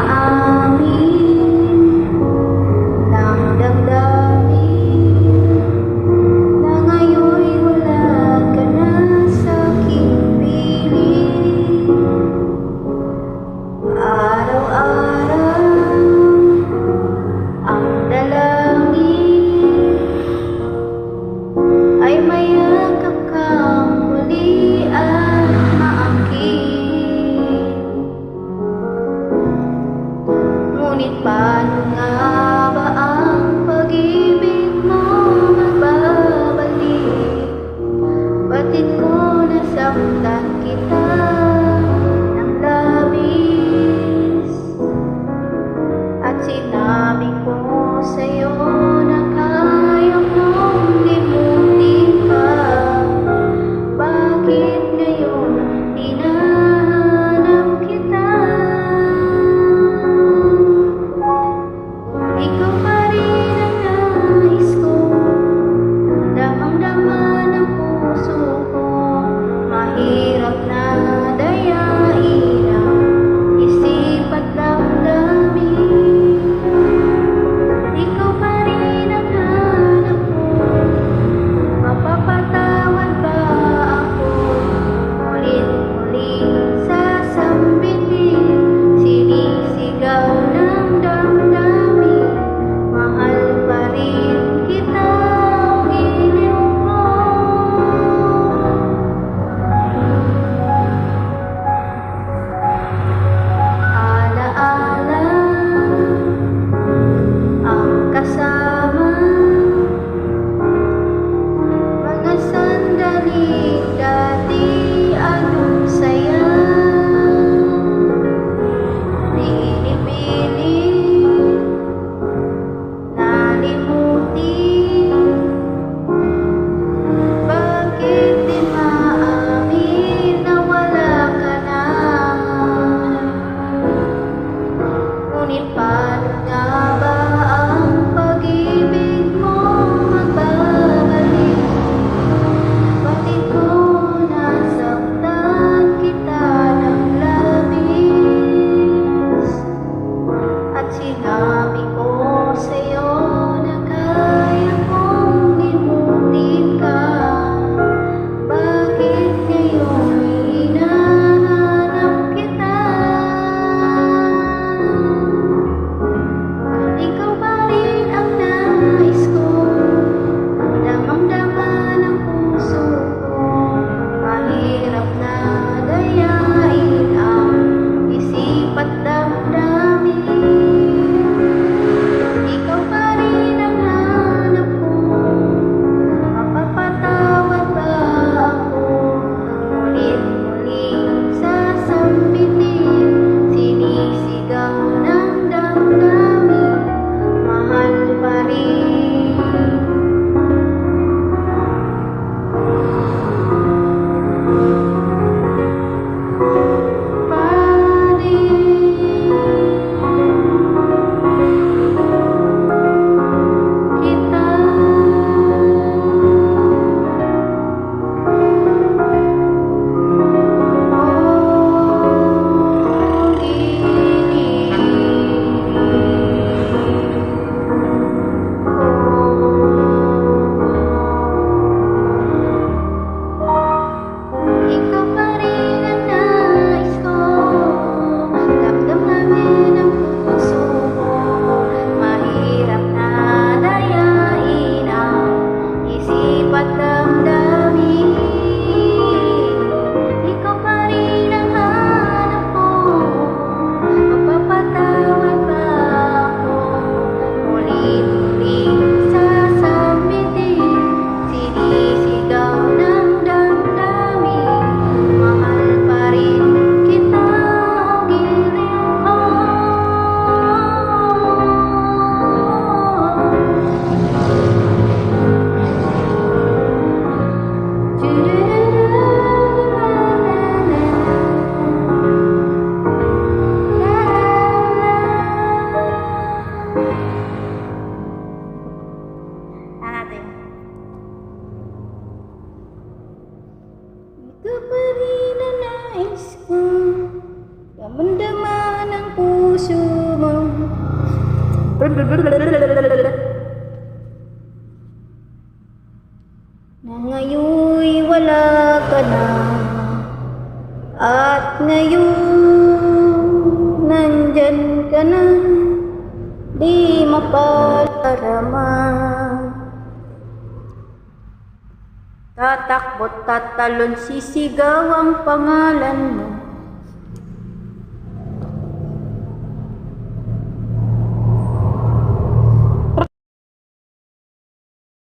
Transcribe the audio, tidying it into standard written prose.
Aamin ng damdamin na ngayon'y wala ka na sa'king piling. Araw-araw ang dalangin ay mayakap kang muli at maangkin. Ngunit paano nga ba ang pag-ibig mo magbabalik? Batid ko nasaktan kita ng labis, at sinabi ko sa'yo na kaya mong limutin pa. Bakit ngayon hinahanap kita? Ikaw pa rin ang nais ko, damang-dama ng puso ko. Mahirap na dayain ang isip at damdamin. Ikaw pa rin ang hanap ko, mapapatawad ba ako? Ulit-ulit sasambitin, sinisigaw ng damdamin. Mahal pa rin kita, giliw ko. Alaala ang kasama, mga sandaling dati anong saya. Di inipilit, nalimutin. Bakit di maamin na wala ka na? Ngunit paano nga ba ang pag-ibig mo magbabalik? Bakit ko nasaktan kita ng labis, at sinabi ko sa'yo na kaya kong limutin ka? Bakit ngayon hinahanap kita? Na ngayon'y wala ka na, at ngayon nandyan ka na, di mapalarama. Tatakbo't tatalon, sisigaw ang pangalan mo,